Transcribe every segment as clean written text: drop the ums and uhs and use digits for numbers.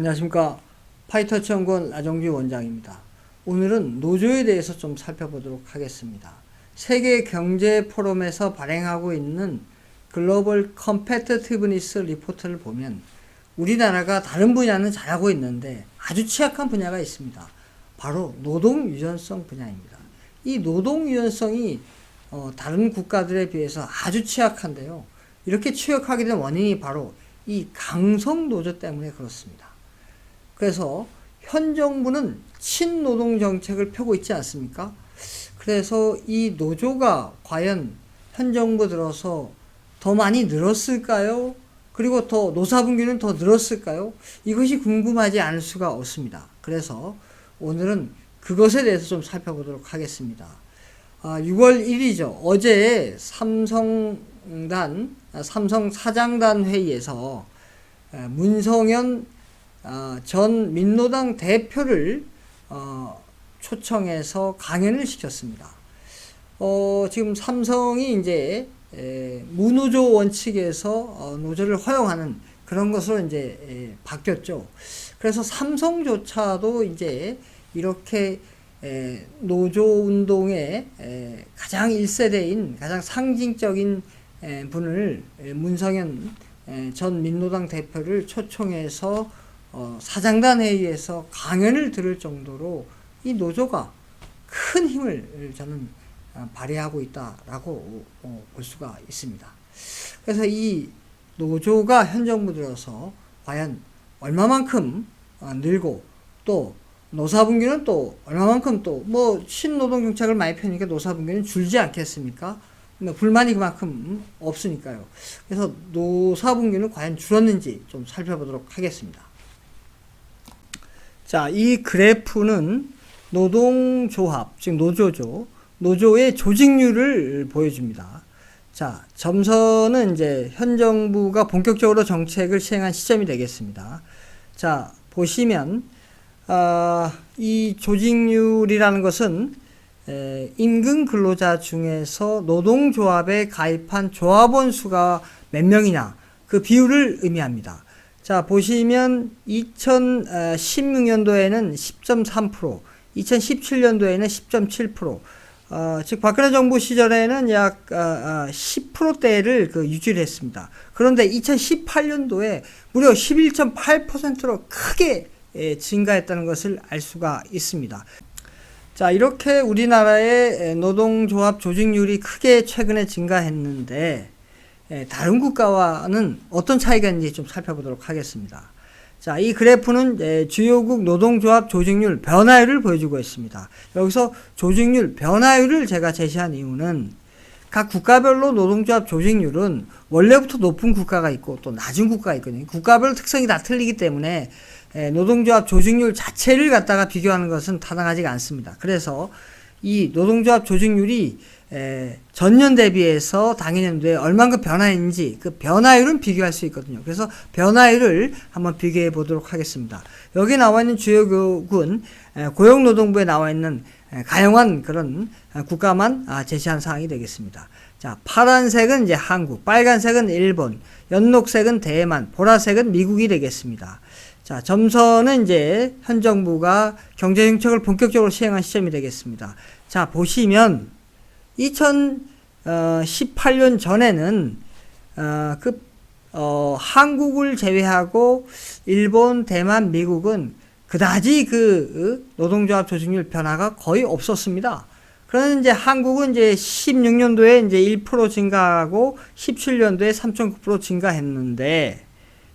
안녕하십니까. 파이터치 연구원 나정주 원장입니다. 오늘은 노조에 대해서 좀 살펴보도록 하겠습니다. 세계 경제 포럼에서 발행하고 있는 글로벌 컴패티티브니스 리포트를 보면 우리나라가 다른 분야는 잘하고 있는데 아주 취약한 분야가 있습니다. 바로 노동 유연성 분야입니다. 이 노동 유연성이 다른 국가들에 비해서 아주 취약한데요. 이렇게 취약하게 된 원인이 바로 이 강성 노조 때문에 그렇습니다. 그래서 현 정부는 친노동 정책을 펴고 있지 않습니까? 그래서 이 노조가 과연 현 정부 들어서 더 많이 늘었을까요? 그리고 더 노사분규는 더 늘었을까요? 이것이 궁금하지 않을 수가 없습니다. 그래서 오늘은 그것에 대해서 좀 살펴보도록 하겠습니다. 6월 1일이죠. 어제 삼성 사장단 회의에서 문성현 전 민노당 대표를 초청해서 강연을 시켰습니다. 지금 삼성이 이제 무노조 원칙에서 노조를 허용하는 그런 것으로 이제 바뀌었죠. 그래서 삼성조차도 이제 이렇게 노조 운동의 가장 1세대인 가장 상징적인 분을 문성현 전 민노당 대표를 초청해서 사장단 회의에서 강연을 들을 정도로 이 노조가 큰 힘을 저는 발휘하고 있다라고 볼 수가 있습니다. 그래서 이 노조가 현 정부 들어서 과연 얼마만큼 늘고 또 노사분규는 또 얼마만큼 또 뭐 신노동 정책을 많이 펴니까 노사분규는 줄지 않겠습니까? 불만이 그만큼 없으니까요. 그래서 노사분규는 과연 줄었는지 좀 살펴보도록 하겠습니다. 자, 이 그래프는 노동조합, 즉 노조죠. 노조의 조직률을 보여줍니다. 자, 점선은 이제 현 정부가 본격적으로 정책을 시행한 시점이 되겠습니다. 자, 보시면 이 조직률이라는 것은 임금 근로자 중에서 노동조합에 가입한 조합원 수가 몇 명이냐 그 비율을 의미합니다. 자, 보시면 2016년도에는 10.3%, 2017년도에는 10.7%, 즉 박근혜 정부 시절에는 약 10%대를 유지를 했습니다. 그런데 2018년도에 무려 11.8%로 크게 증가했다는 것을 알 수가 있습니다. 자, 이렇게 우리나라의 노동조합 조직률이 크게 최근에 증가했는데 다른 국가와는 어떤 차이가 있는지 좀 살펴보도록 하겠습니다. 자, 이 그래프는 주요국 노동조합 조직률 변화율을 보여주고 있습니다. 여기서 조직률 변화율을 제가 제시한 이유는 각 국가별로 노동조합 조직률은 원래부터 높은 국가가 있고 또 낮은 국가가 있거든요. 국가별 특성이 다 틀리기 때문에 노동조합 조직률 자체를 갖다가 비교하는 것은 타당하지가 않습니다. 그래서 이 노동조합 조직률이 전년 대비해서 당해년도에 얼만큼 변화했는지 그 변화율은 비교할 수 있거든요. 그래서 변화율을 한번 비교해 보도록 하겠습니다. 여기 나와 있는 주요국은 고용노동부에 나와 있는 가용한 그런 국가만 제시한 사항이 되겠습니다. 자, 파란색은 이제 한국, 빨간색은 일본, 연녹색은 대만, 보라색은 미국이 되겠습니다. 자, 점선은 이제 현 정부가 경제정책을 본격적으로 시행한 시점이 되겠습니다. 자, 보시면 2018년 전에는 한국을 제외하고 일본, 대만, 미국은 그다지 노동조합 조직률 변화가 거의 없었습니다. 그런데 이제 한국은 이제 16년도에 이제 1% 증가하고 17년도에 3.9% 증가했는데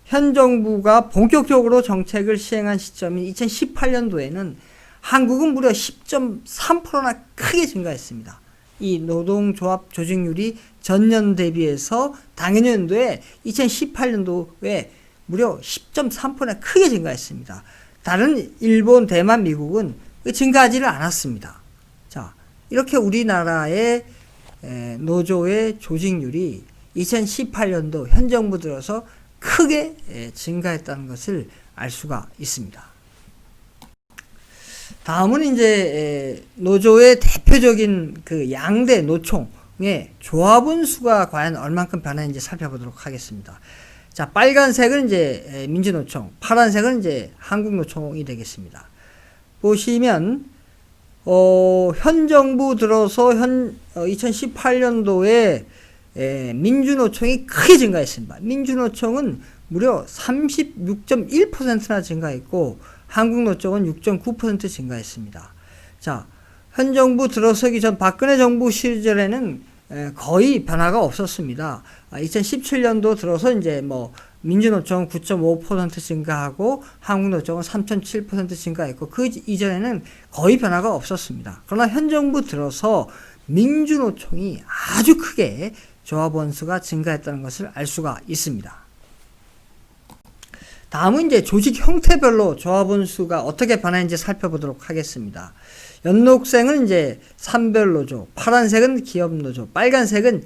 현 정부가 본격적으로 정책을 시행한 시점인 2018년도에는 한국은 무려 10.3%나 크게 증가했습니다. 이 노동조합 조직률이 전년 대비해서 당해년도에 2018년도에 무려 10.3%나 크게 증가했습니다. 다른 일본, 대만, 미국은 증가하지를 않았습니다. 자, 이렇게 우리나라의 노조의 조직률이 2018년도 현 정부 들어서 크게 증가했다는 것을 알 수가 있습니다. 다음은 이제 노조의 대표적인 양대 노총의 조합원 수가 과연 얼만큼 변했는지 살펴보도록 하겠습니다. 자, 빨간색은 이제 민주노총, 파란색은 이제 한국노총이 되겠습니다. 보시면 현 정부 들어서 2018년도에 민주노총이 크게 증가했습니다. 민주노총은 무려 36.1%나 증가했고 한국노총은 6.9% 증가했습니다. 자, 현 정부 들어서기 전 박근혜 정부 시절에는 거의 변화가 없었습니다. 2017년도 들어서 이제 민주노총은 9.5% 증가하고 한국노총은 3.7% 증가했고 그 이전에는 거의 변화가 없었습니다. 그러나 현 정부 들어서 민주노총이 아주 크게 조합원 수가 증가했다는 것을 알 수가 있습니다. 다음은 이제 조직 형태별로 조합원 수가 어떻게 변화했는지 살펴보도록 하겠습니다. 연녹색은 이제 산별 노조, 파란색은 기업 노조, 빨간색은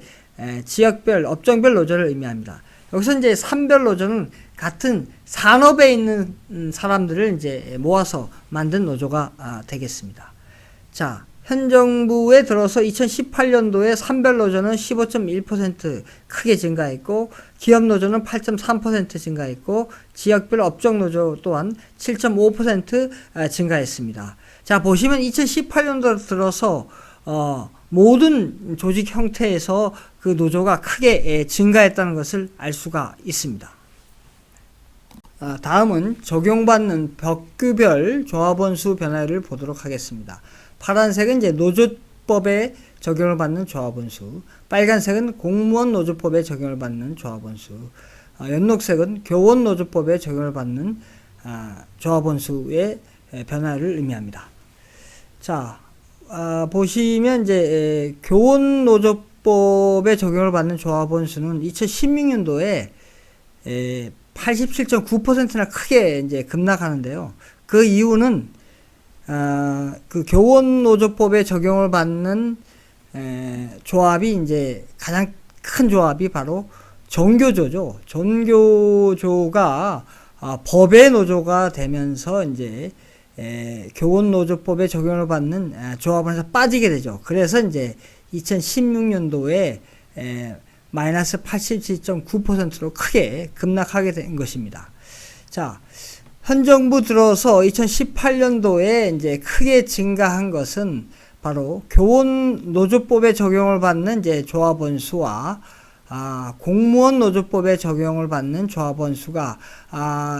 지역별, 업종별 노조를 의미합니다. 여기서 이제 산별 노조는 같은 산업에 있는 사람들을 이제 모아서 만든 노조가 되겠습니다. 자, 현 정부에 들어서 2018년도에 산별 노조는 15.1% 크게 증가했고 기업 노조는 8.3% 증가했고 지역별 업종 노조 또한 7.5% 증가했습니다. 자, 보시면 2018년도 들어서 모든 조직 형태에서 그 노조가 크게 증가했다는 것을 알 수가 있습니다. 다음은 적용받는 벽규별 조합원 수 변화를 보도록 하겠습니다. 파란색은 이제 노조법에 적용을 받는 조합원 수, 빨간색은 공무원 노조법에 적용을 받는 조합원 수, 연녹색은 교원 노조법에 적용을 받는 조합원 수의 변화를 의미합니다. 자, 보시면 이제 교원 노조법에 적용을 받는 조합원 수는 2016년도에 87.9%나 크게 이제 급락하는데요. 그 이유는 그 교원 노조법에 적용을 받는 조합이 이제 가장 큰 조합이 바로 전교조죠. 전교조가 법의 노조가 되면서 이제 교원 노조법에 적용을 받는 조합원에서 빠지게 되죠. 그래서 이제 2016년도에 마이너스 87.9%로 크게 급락하게 된 것입니다. 자, 현 정부 들어서 2018년도에 이제 크게 증가한 것은 바로 교원 노조법에 적용을 받는 이제 조합원 수와 공무원 노조법에 적용을 받는 조합원 수가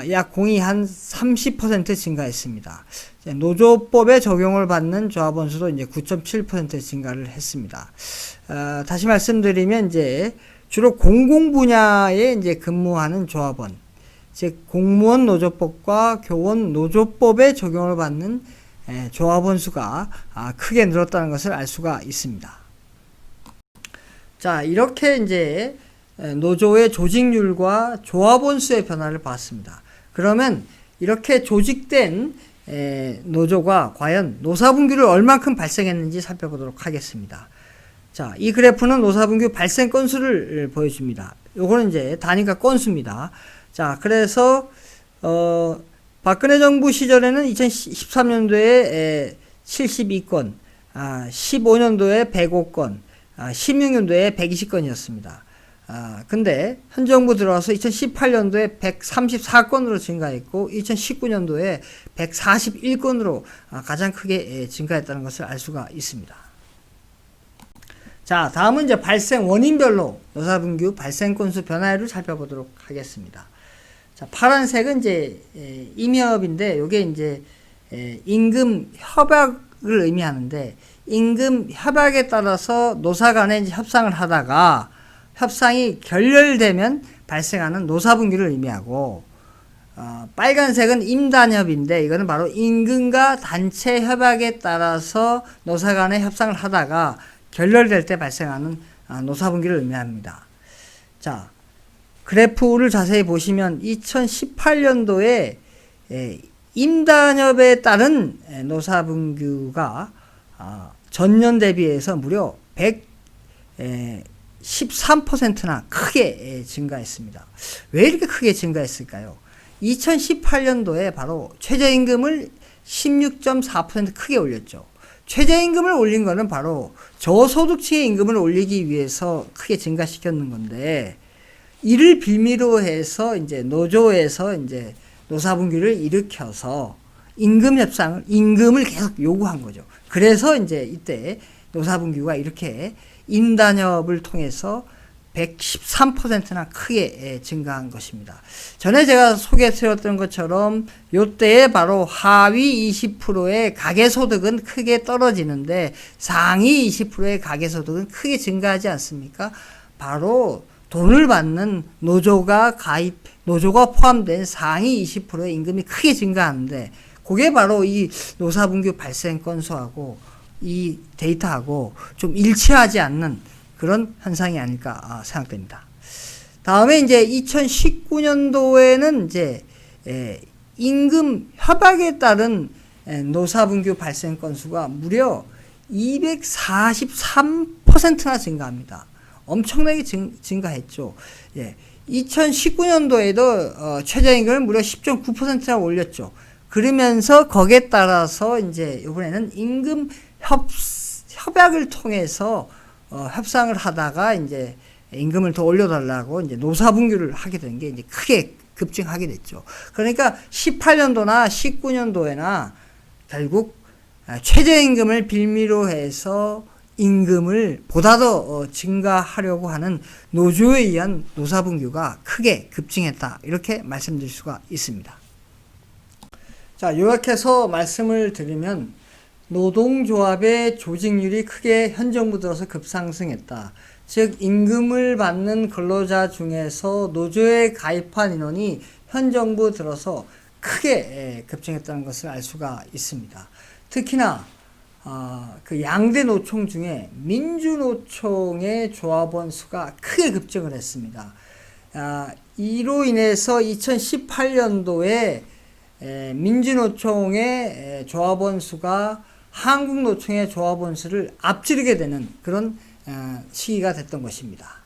약 공이 한 30% 증가했습니다. 노조법에 적용을 받는 조합원 수도 이제 9.7% 증가를 했습니다. 다시 말씀드리면 이제 주로 공공 분야에 이제 근무하는 조합원, 즉 공무원 노조법과 교원 노조법에 적용을 받는 조합원 수가 크게 늘었다는 것을 알 수가 있습니다. 자, 이렇게 이제 노조의 조직률과 조합원 수의 변화를 봤습니다. 그러면 이렇게 조직된 노조가 과연 노사분규를 얼만큼 발생했는지 살펴보도록 하겠습니다. 자, 이 그래프는 노사분규 발생 건수를 보여줍니다. 요거는 이제 단위가 건수입니다. 자, 그래서 박근혜 정부 시절에는 2013년도에 72건, 15년도에 105건, 16년도에 120건이었습니다. 근데 현 정부 들어와서 2018년도에 134건으로 증가했고 2019년도에 141건으로 가장 크게 증가했다는 것을 알 수가 있습니다. 자, 다음은 이제 발생 원인별로 노사분규 발생 건수 변화를 살펴보도록 하겠습니다. 자, 파란색은 이제 임협인데 요게 이제 임금 협약을 의미하는데 임금 협약에 따라서 노사 간에 이제 협상을 하다가 협상이 결렬되면 발생하는 노사분규를 의미하고 빨간색은 임단협인데 이거는 바로 임금과 단체 협약에 따라서 노사 간에 협상을 하다가 결렬될 때 발생하는 노사분규를 의미합니다. 자, 그래프를 자세히 보시면 2018년도에 임단협에 따른 노사분규가 전년 대비해서 무려 113%나 크게 증가했습니다. 왜 이렇게 크게 증가했을까요? 2018년도에 바로 최저임금을 16.4% 크게 올렸죠. 최저임금을 올린 거는 바로 저소득층의 임금을 올리기 위해서 크게 증가시켰는 건데 이를 빌미로 해서 이제 노조에서 이제 노사분규를 일으켜서 임금을 계속 요구한 거죠. 그래서 이제 이때 노사분규가 이렇게 임단협을 통해서 113%나 크게 증가한 것입니다. 전에 제가 소개해드렸던 것처럼 요때에 바로 하위 20%의 가계소득은 크게 떨어지는데 상위 20%의 가계소득은 크게 증가하지 않습니까? 바로 돈을 받는 노조가 포함된 상위 20%의 임금이 크게 증가하는데 그게 바로 이 노사분규 발생 건수하고 이 데이터하고 좀 일치하지 않는 그런 현상이 아닐까 생각됩니다. 다음에 이제 2019년도에는 이제 임금 협약에 따른 노사분규 발생 건수가 무려 243%나 증가합니다. 엄청나게 증가했죠. 2019년도에도 최저임금을 무려 10.9%나 올렸죠. 그러면서 거기에 따라서 이제 이번에는 임금 협약을 통해서 협상을 하다가 이제 임금을 더 올려달라고 이제 노사분규를 하게 된 게 이제 크게 급증하게 됐죠. 그러니까 18년도나 19년도에나 결국 최저임금을 빌미로 해서 임금을 보다 더 증가하려고 하는 노조에 의한 노사분규가 크게 급증했다. 이렇게 말씀드릴 수가 있습니다. 자, 요약해서 말씀을 드리면 노동조합의 조직률이 크게 현 정부 들어서 급상승했다. 즉 임금을 받는 근로자 중에서 노조에 가입한 인원이 현 정부 들어서 크게 급증했다는 것을 알 수가 있습니다. 특히나 그 양대 노총 중에 민주노총의 조합원 수가 크게 급증을 했습니다. 이로 인해서 2018년도에 민주노총의 조합원 수가 한국노총의 조합원 수를 앞지르게 되는 그런 시기가 됐던 것입니다.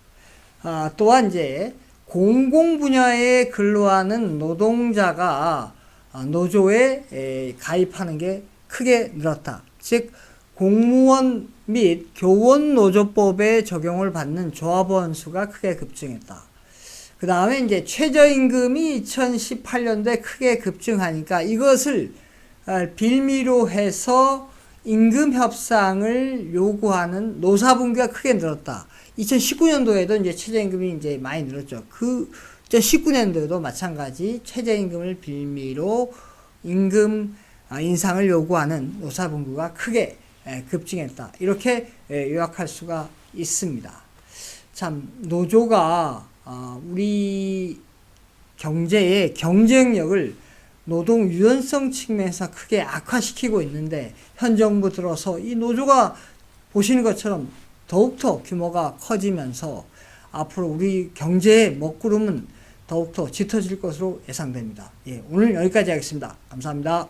또한 이제 공공 분야에 근로하는 노동자가 노조에 가입하는 게 크게 늘었다. 즉 공무원 및 교원노조법의 적용을 받는 조합원 수가 크게 급증했다. 그 다음에 이제 최저임금이 2018년도에 크게 급증하니까 이것을 빌미로 해서 임금 협상을 요구하는 노사분규가 크게 늘었다. 2019년도에도 이제 최저임금이 이제 많이 늘었죠. 19년도에도 마찬가지 최저임금을 빌미로 임금 인상을 요구하는 노사분규가 크게 급증했다. 이렇게 요약할 수가 있습니다. 참 노조가 우리 경제의 경쟁력을 노동 유연성 측면에서 크게 악화시키고 있는데 현 정부 들어서 이 노조가 보시는 것처럼 더욱더 규모가 커지면서 앞으로 우리 경제의 먹구름은 더욱더 짙어질 것으로 예상됩니다. 오늘 여기까지 하겠습니다. 감사합니다.